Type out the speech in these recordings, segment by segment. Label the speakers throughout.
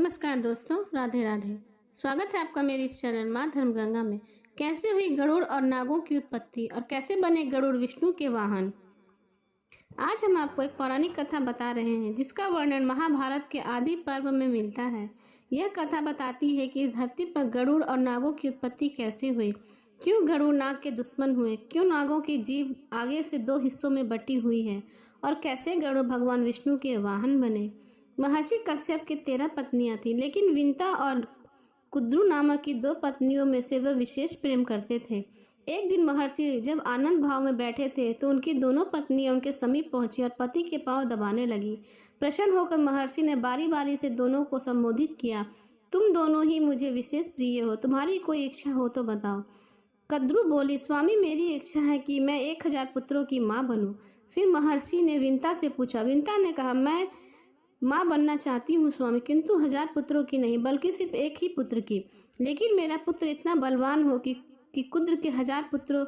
Speaker 1: नमस्कार दोस्तों, राधे राधे। स्वागत है आपका मेरे इस चैनल माँ धर्मगंगा में। कैसे हुई गरुड़ और नागों की उत्पत्ति और कैसे बने गरुड़ विष्णु के वाहन। आज हम आपको एक पौराणिक कथा बता रहे हैं जिसका वर्णन महाभारत के आदि पर्व में मिलता है। यह कथा बताती है कि इस धरती पर गरुड़ और नागों की उत्पत्ति कैसे हुई, क्यों गरुड़ नाग के दुश्मन हुए, क्यों नागों की जीव आगे से दो हिस्सों में बटी हुई है और कैसे गरुड़ भगवान विष्णु के वाहन बने। महर्षि कश्यप की 13 पत्नियां थीं, लेकिन विंता और कुद्रू नामक की 2 पत्नियों में से वह विशेष प्रेम करते थे। एक दिन महर्षि जब आनंद भाव में बैठे थे तो उनकी दोनों पत्नियां उनके समीप पहुंची और पति के पांव दबाने लगी। प्रसन्न होकर महर्षि ने बारी बारी से दोनों को संबोधित किया, तुम दोनों ही मुझे विशेष प्रिय हो, तुम्हारी कोई इच्छा हो तो बताओ। कद्रू बोली, स्वामी मेरी इच्छा है कि मैं 1000 पुत्रों की माँ बनूं। फिर महर्षि ने विंता से पूछा। विंता ने कहा, मैं माँ बनना चाहती हूँ स्वामी, किंतु 1000 पुत्रों की नहीं बल्कि सिर्फ एक ही पुत्र की। लेकिन मेरा पुत्र इतना बलवान हो कि कुद्र के 1000 पुत्रों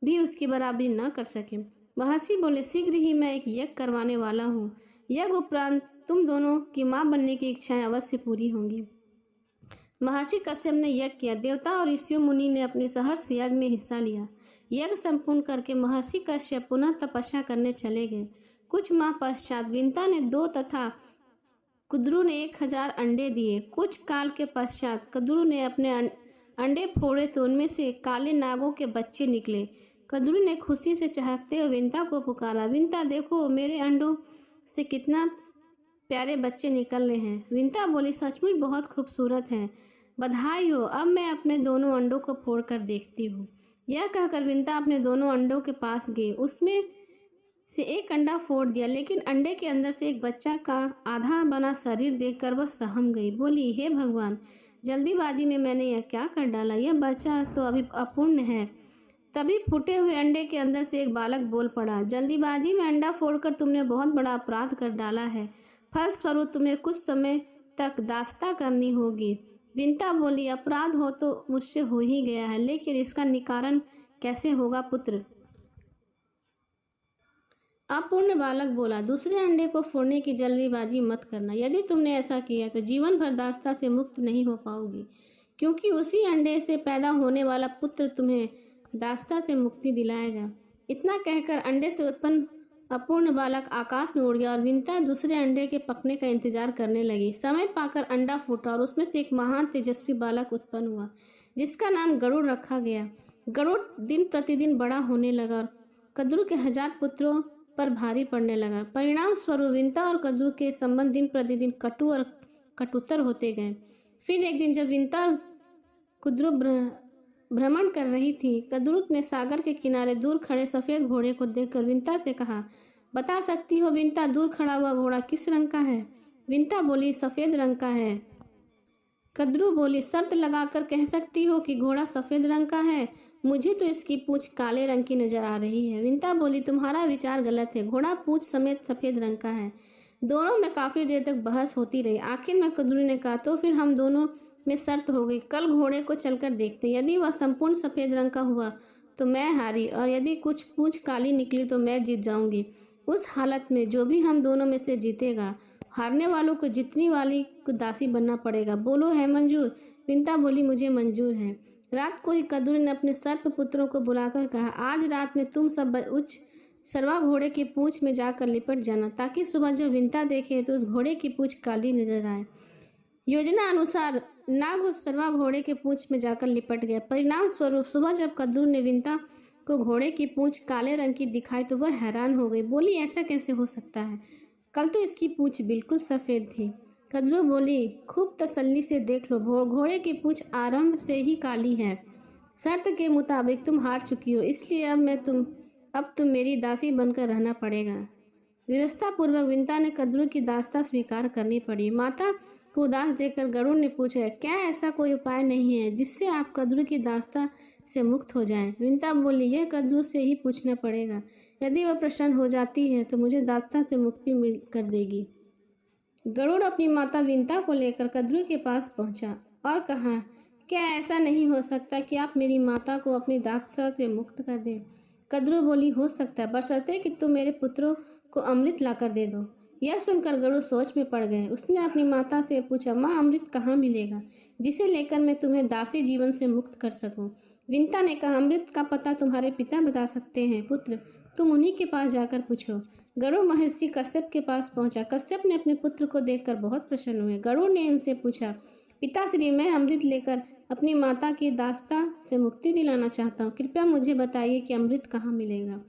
Speaker 1: भी उसकी बराबरी न कर सके। महर्षि बोले, शीघ्र ही मैं एक यज्ञ करवाने वाला हूँ। यज्ञ उपरांत तुम दोनों की माँ बनने की इच्छाएं अवश्य पूरी होंगी। महर्षि कश्यप ने यज्ञ किया। देवता और ऋषि मुनि ने अपने सहर्ष यज्ञ में हिस्सा लिया। यज्ञ संपूर्ण करके महर्षि कश्यप पुनः तपस्या करने चले गए। कुछ माह पश्चात विंता ने 2 तथा कुद्रू ने 1000 अंडे दिए। कुछ काल के पश्चात कुद्रू ने अपने अंडे फोड़े तो उनमें से काले नागों के बच्चे निकले। कुद्रू ने खुशी से चहकते हुए विंता को पुकारा, विंता देखो मेरे अंडों से कितना प्यारे बच्चे निकल रहे हैं। विंता बोली, सचमुच बहुत खूबसूरत हैं, बधाई हो। अब मैं अपने दोनों अंडों को फोड़ कर देखती हूँ। यह कहकर विंता अपने दोनों अंडों के पास गई। उसमें से एक अंडा फोड़ दिया, लेकिन अंडे के अंदर से एक बच्चा का आधा बना शरीर देखकर वह सहम गई। बोली, हे भगवान, जल्दीबाजी में मैंने यह क्या कर डाला, यह बच्चा तो अभी अपूर्ण है। तभी फूटे हुए अंडे के अंदर से एक बालक बोल पड़ा, जल्दीबाजी में अंडा फोड़कर तुमने बहुत बड़ा अपराध कर डाला है। फलस्वरूप तुम्हें कुछ समय तक दास्ता करनी होगी। विंता बोली, अपराध हो तो मुझसे हो ही गया है, लेकिन इसका निवारण कैसे होगा पुत्र। अपूर्ण बालक बोला, दूसरे अंडे को फोड़ने की जल्दीबाजी मत करना। यदि तुमने ऐसा किया तो जीवन भर दास्ता से मुक्त नहीं हो पाओगी, क्योंकि उसी अंडे से पैदा होने वाला पुत्र तुम्हें दास्ता से मुक्ति दिलाएगा। इतना कहकर अंडे से उत्पन्न अपूर्ण बालक आकाश में उड़ गया और विंता दूसरे अंडे के पकने का इंतजार करने लगी। समय पाकर अंडा फूटा और उसमें से एक महान तेजस्वी बालक उत्पन्न हुआ, जिसका नाम गरुड़ रखा गया। गरुड़ दिन प्रतिदिन बड़ा होने लगा और कद्रू के 1000 पुत्रों पर भारी पड़ने लगा। परिणाम स्वरूप विंता और कद्रू के संबंध दिन प्रतिदिन कटु और कटुतर होते गए। फिर एक दिन जब विंता और कुद्रू भ्रमण कर रही थी, कद्रू ने सागर के किनारे दूर खड़े सफेद घोड़े को देखकर विंता से कहा, बता सकती हो विंता, दूर खड़ा हुआ घोड़ा किस रंग का है। विंता बोली, सफेद रंग का है। कद्रू बोली, शर्त लगाकर कह सकती हो कि घोड़ा सफेद रंग का है, मुझे तो इसकी पूंछ काले रंग की नजर आ रही है। विंता बोली, तुम्हारा विचार गलत है, घोड़ा पूंछ समेत सफेद रंग का है। दोनों में काफी देर तक बहस होती रही। आखिर में कद्रू ने कहा, तो फिर हम दोनों में शर्त हो गई, कल घोड़े को चलकर देखते, यदि वह संपूर्ण सफेद रंग का हुआ तो मैं हारी, और यदि कुछ पूंछ काली निकली तो मैं जीत जाऊंगी। उस हालत में जो भी हम दोनों में से जीतेगा, हारने वालों को जीतने वाली को दासी बनना पड़ेगा। बोलो है मंजूर। विंता बोली, मुझे मंजूर है। रात को ही कद्रू ने अपने सर्प पुत्रों को बुलाकर कहा, आज रात में तुम सब उच्च सरवा घोड़े की पूंछ में जाकर लिपट जाना, ताकि सुबह जब विंता देखे तो उस घोड़े की पूंछ काली नजर आए। योजना अनुसार नाग उस सरवा घोड़े के पूंछ में जाकर लिपट गया। परिणाम स्वरूप सुबह जब कद्रू ने विंता को घोड़े की पूंछ काले रंग की दिखाई तो वह हैरान हो गई। बोली, ऐसा कैसे हो सकता है, कल तो इसकी पूंछ बिल्कुल सफेद थी। कद्रू बोली, खूब तसल्ली से देख लो, घोड़े की पूंछ आरंभ से ही काली है। शर्त के मुताबिक तुम हार चुकी हो, इसलिए अब तुम मेरी दासी बनकर रहना पड़ेगा। व्यवस्था पूर्वक विंता ने कद्रू की दास्ता स्वीकार करनी पड़ी। माता को उदास देखकर गरुड़ ने पूछा, क्या ऐसा कोई उपाय नहीं है जिससे आप कद्रू की दास्ता से मुक्त हो जाएं? विंता बोली, यह कद्रू से ही पूछना पड़ेगा। यदि वह प्रसन्न हो जाती है तो मुझे दास्ता से मुक्ति मिल कर देगी। गरुड़ अपनी माता विंता को लेकर कद्रू के पास पहुंचा और कहा, क्या ऐसा नहीं हो सकता कि आप मेरी माता को अपनी दास्ता से मुक्त कर दें? कद्रू बोली, हो सकता है, बशर्ते कि तुम मेरे पुत्रों को अमृत लाकर दे दो। यह सुनकर गरुड़ सोच में पड़ गए। उसने अपनी माता से पूछा, माँ, अमृत कहाँ मिलेगा जिसे लेकर मैं तुम्हें दासी जीवन से मुक्त कर सकूं? विंता ने कहा, अमृत का पता तुम्हारे पिता बता सकते हैं पुत्र, तुम उन्हीं के पास जाकर पूछो। गरुड़ महर्षि कश्यप के पास पहुंचा। कश्यप ने अपने पुत्र को देखकर बहुत प्रसन्न हुए। गरुड़ ने उनसे पूछा, पिताश्री, मैं अमृत लेकर अपनी माता की दासता से मुक्ति दिलाना चाहता हूँ। कृपया मुझे बताइए कि अमृत कहाँ मिलेगा।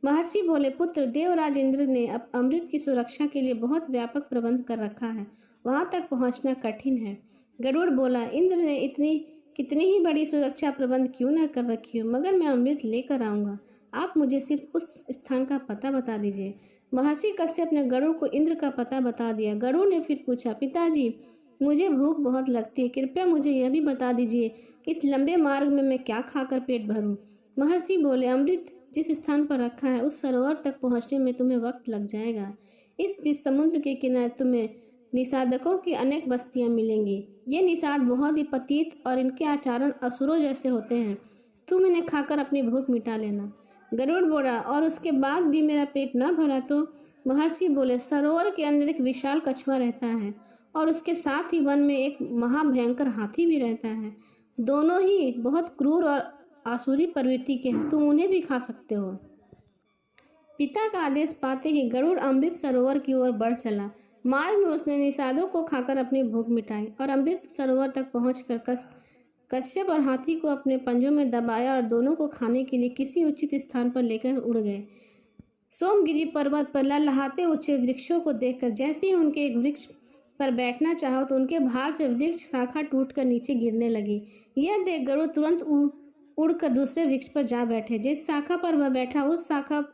Speaker 1: महर्षि बोले, पुत्र, देवराज इंद्र ने अब अमृत की सुरक्षा के लिए बहुत व्यापक प्रबंध कर रखा है, वहां तक पहुंचना कठिन है। गरुड़ बोला, इंद्र ने इतनी कितनी ही बड़ी सुरक्षा प्रबंध क्यों न कर रखी हो, मगर मैं अमृत लेकर आऊंगा। आप मुझे सिर्फ उस स्थान का पता बता दीजिए। महर्षि कश्यप ने गरुड़ को इंद्र का पता बता दिया। गरुड़ ने फिर पूछा, पिताजी, मुझे भूख बहुत लगती है, कृपया मुझे यह भी बता दीजिए कि इस लंबे मार्ग में मैं क्या खाकर पेट भरूं। महर्षि बोले, अमृत जिस स्थान पर रखा है उस सरोवर तक पहुंचने में तुम्हें वक्त लग जाएगा। इस बीच समुद्र के किनारे तुम्हें निषादकों की अनेक बस्तियां मिलेंगी। ये निषाद बहुत ही पतित और इनके आचरण असुरों जैसे होते हैं। तुम इन्हें खाकर अपनी भूख मिटा लेना। गरुड़ बोला, और उसके बाद भी मेरा पेट न भरा तो? महर्षि बोले, सरोवर के अंदर एक विशाल कछुआ रहता है और उसके साथ ही वन में एक महाभयंकर हाथी भी रहता है। दोनों ही बहुत क्रूर और आसुरी प्रवृत्ति के हैं, तुम उन्हें भी खा सकते हो। पिता का आदेश पाते ही गरुड़ अमृत सरोवर की ओर बढ़ चला। मार्ग में उसने निषादों को खाकर अपनी भूख मिटाई और अमृत सरोवर तक पहुंचकर कश्यप और हाथी को अपने पंजों में दबाया और दोनों को खाने के लिए किसी उचित स्थान पर लेकर उड़ गए। सोमगिरी पर्वत पर लहलहाते ऊंचे वृक्षों को देखकर जैसे ही उनके एक वृक्ष पर बैठना चाहो तो उनके भार से वृक्ष शाखा टूटकर नीचे गिरने लगी। यह देख गरुड़ तुरंत उड़कर दूसरे वृक्ष पर जा बैठे। जिस शाखा पर वह बैठा उस शाखा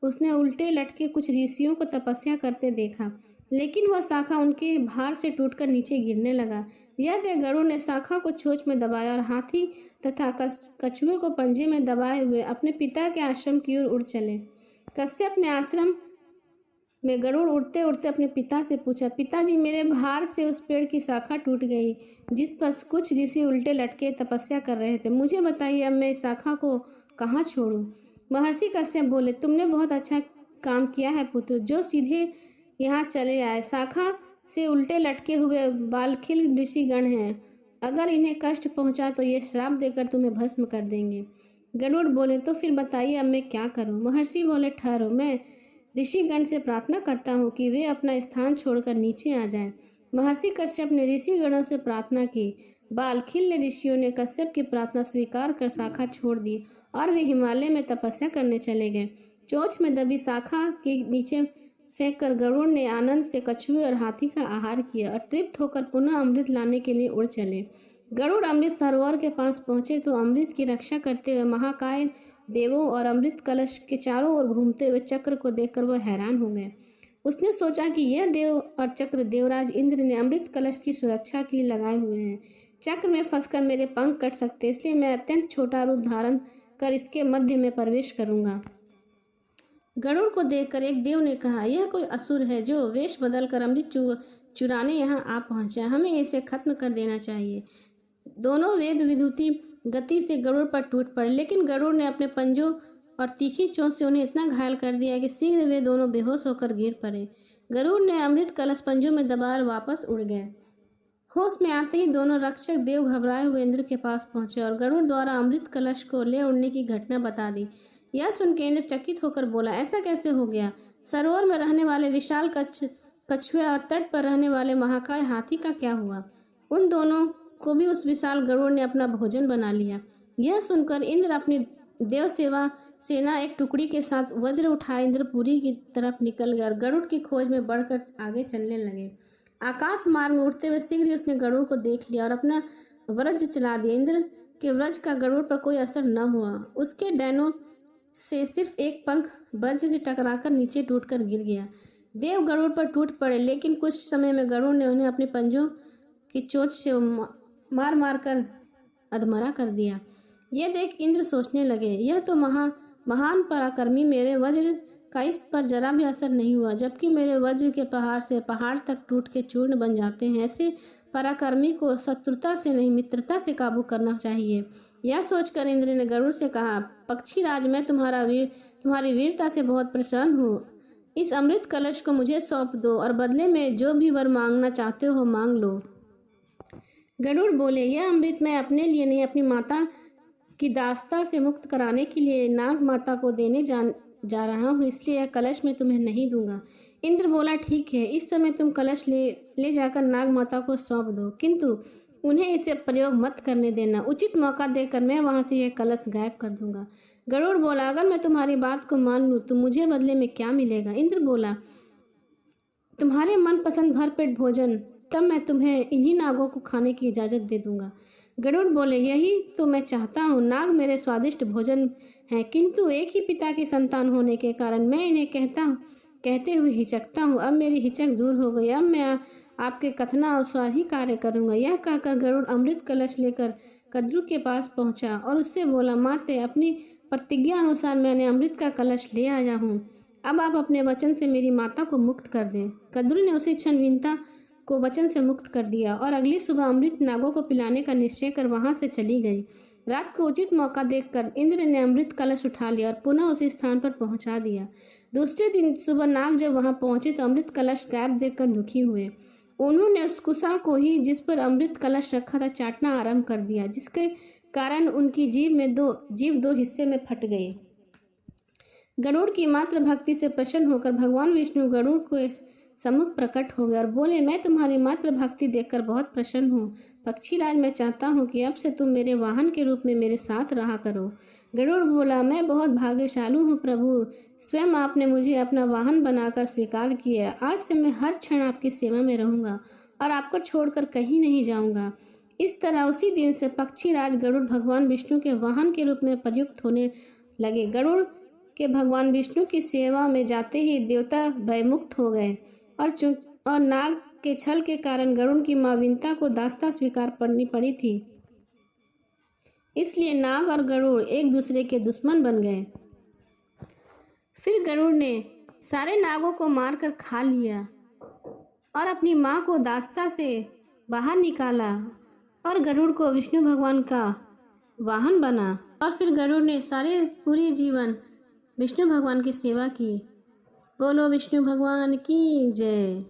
Speaker 1: उसने उल्टे लटके कुछ ऋषियों को तपस्या करते देखा, लेकिन वह शाखा उनके भार से टूटकर नीचे गिरने लगा। यह देख गरुड़ ने शाखा को चोंच में दबाया और हाथी तथा कछुए को पंजे में दबाए हुए अपने पिता के आश्रम की ओर उड़ चले। कश्यप ने आश्रम में गरुड़ उड़ते उड़ते अपने पिता से पूछा, पिताजी, मेरे भार से उस पेड़ की शाखा टूट गई जिस पर कुछ ऋषि उल्टे लटके तपस्या कर रहे थे। मुझे बताइए, अब मैं इस शाखा को कहाँ छोड़ूं? महर्षि कश्यप बोले, तुमने बहुत अच्छा काम किया है पुत्र, जो सीधे यहाँ चले आए। शाखा से उल्टे लटके हुए बालखिल ऋषिगण हैं, अगर इन्हें कष्ट पहुंचा तो ये श्राप देकर तुम्हें भस्म कर देंगे। गरुड़ बोले, तो फिर बताइए अब मैं क्या करूं? महर्षि बोले, ठहरो, मैं ऋषिगण से प्रार्थना करता हूँ कि वे अपना स्थान छोड़कर नीचे आ जाएं। महर्षि कश्यप ने ऋषिगणों से प्रार्थना की। बालखिल ऋषियों ने कश्यप की प्रार्थना स्वीकार कर शाखा छोड़ दी और वे हिमालय में तपस्या करने चले गए। चोंच में दबी शाखा के नीचे फेंक कर गरुड़ ने आनंद से कछुए और हाथी का आहार किया और तृप्त होकर पुनः अमृत लाने के लिए उड़ चले। गरुड़ अमृत सरोवर के पास पहुंचे तो अमृत की रक्षा करते हुए महाकाय देवों और अमृत कलश के चारों ओर घूमते हुए चक्र को देखकर वह हैरान हो गए। उसने सोचा कि यह देव और चक्र देवराज इंद्र ने अमृत कलश की सुरक्षा के लिए लगाए हुए हैं। चक्र में फंसकर मेरे पंख कट सकते, इसलिए मैं अत्यंत छोटा रूप धारण कर इसके मध्य में प्रवेश करूंगा। गरुड़ को देखकर एक देव ने कहा, यह कोई असुर है जो वेश बदलकर अमृत चुराने यहाँ आ पहुंचा, हमें इसे खत्म कर देना चाहिए। दोनों वेद विभूति गति से गरुड़ पर टूट पड़े, लेकिन गरुड़ ने अपने पंजों और तीखी चोंच से उन्हें इतना घायल कर दिया कि शीघ्र वे दोनों बेहोश होकर गिर पड़े। गरुड़ ने अमृत कलश पंजों में दबाकर वापस उड़ गए। होश में आते ही दोनों रक्षक देव घबराए हुए इंद्र के पास पहुंचे और गरुड़ द्वारा अमृत कलश को ले उड़ने की घटना बता दी। यह सुनकर इंद्र चकित होकर बोला, ऐसा कैसे हो गया? सरोवर में रहने वाले विशाल कछुए और तट पर रहने वाले महाकाय हाथी का क्या हुआ? उन दोनों को भी उस विशाल गरुड़ ने अपना भोजन बना लिया। यह सुनकर इंद्र अपनी देव सेना एक टुकड़ी के साथ वज्र उठाए इंद्रपुरी की तरफ निकल गए और गरुड़ की खोज में बढ़कर आगे चलने लगे। आकाश मार्ग में उड़ते हुए शीघ्र ही उसने गरुड़ को देख लिया और अपना वज्र चला दिया। इंद्र के वज्र का गरुड़ पर कोई असर न हुआ। उसके डैनों से सिर्फ एक पंख वज्र से टकराकर नीचे टूटकर गिर गया। देव गरुड़ पर टूट पड़े, लेकिन कुछ समय में गरुड़ ने उन्हें अपने पंजों की चोंच से मार मार कर अधमरा कर दिया। यह देख इंद्र सोचने लगे, यह तो महान पराक्रमी मेरे वज्र का इस पर जरा भी असर नहीं हुआ, जबकि मेरे वज्र के पहाड़ से पहाड़ तक टूट के चूर्ण बन जाते हैं। ऐसे पराक्रमी को शत्रुता से नहीं मित्रता से काबू करना चाहिए। यह सोचकर इंद्र ने गरुड़ से कहा, पक्षी राज, मैं तुम्हारी वीरता से बहुत प्रसन्न हूँ। इस अमृत कलश को मुझे सौंप दो और बदले में जो भी वर मांगना चाहते हो मांग लो। गरुड़ बोले, यह अमृत मैं अपने लिए नहीं, अपनी माता की दास्ता से मुक्त कराने के लिए नाग माता को देने जा रहा हूँ, इसलिए यह कलश मैं तुम्हें नहीं दूंगा। इंद्र बोला, ठीक है, इस समय तुम कलश ले जाकर नाग माता को सौंप दो, किंतु उन्हें इसे प्रयोग मत करने देना। उचित मौका देकर मैं वहां से यह कलश गायब कर दूंगा। गरुड़ बोला, अगर मैं तुम्हारी बात को मान लूं तो मुझे बदले में क्या मिलेगा? इंद्र बोला, तुम्हारे मनपसंद भरपेट भोजन, तब मैं तुम्हें इन्हीं नागों को खाने की इजाजत दे दूंगा। गरुड़ बोले, यही तो मैं चाहता हूँ, नाग मेरे स्वादिष्ट भोजन हैं, किंतु एक ही पिता की संतान होने के कारण मैं इन्हें कहते हुए हिचकता हूँ। अब मेरी हिचक दूर हो गई, अब मैं आपके कथनानुसार ही कार्य करूंगा। यह कहकर गरुड़ अमृत कलश लेकर कद्रु के पास पहुंचा और उससे बोला, माते, अपनी प्रतिज्ञा अनुसार मैंने अमृत का कलश ले आया हूँ, अब आप अपने वचन से मेरी माता को मुक्त कर दें। कद्रु ने उसी क्षण विंता को वचन से मुक्त कर दिया और अगली सुबह अमृत नागों को पिलाने का निश्चय कर वहां से चली गई। रात को उचित मौका देखकर इंद्र ने अमृत कलश उठा लिया और पुनः उसी स्थान पर पहुंचा दिया। दूसरे दिन सुबह नाग जब वहां पहुंचे तो अमृत कलश गायब देखकर दुखी हुए। उन्होंने उस कुसा को ही जिस पर अमृत कलश रखा था चाटना आरंभ कर दिया, जिसके कारण उनकी जीभ दो हिस्से में फट गई। गरुड़ की मात्र भक्ति से प्रसन्न होकर भगवान विष्णु गरुड़ को सम्मुख प्रकट हो गए और बोले, मैं तुम्हारी मात्र भक्ति देखकर बहुत प्रसन्न हूँ। पक्षीराज, मैं चाहता हूँ कि अब से तुम मेरे वाहन के रूप में मेरे साथ रहा करो। गरुड़ बोला, मैं बहुत भाग्यशाली हूँ प्रभु, स्वयं आपने मुझे अपना वाहन बनाकर स्वीकार किया। आज से मैं हर क्षण आपकी सेवा में रहूंगा और आपको छोड़कर कहीं नहीं जाऊंगा। इस तरह उसी दिन से पक्षीराज गरुड़ भगवान विष्णु के वाहन के रूप में प्रयुक्त होने लगे। गरुड़ के भगवान विष्णु की सेवा में जाते ही देवता भयमुक्त हो गए और नाग के छल के कारण गरुड़ की मां विंता को दास्ता स्वीकार करनी पड़ी थी। इसलिए नाग और गरुड़ एक दूसरे के दुश्मन बन गए। फिर गरुड़ ने सारे नागों को मारकर खा लिया और अपनी मां को दास्ता से बाहर निकाला और गरुड़ को विष्णु भगवान का वाहन बना। और फिर गरुड़ ने पूरे जीवन विष्णु भगवान की सेवा की। बोलो विष्णु भगवान की जय।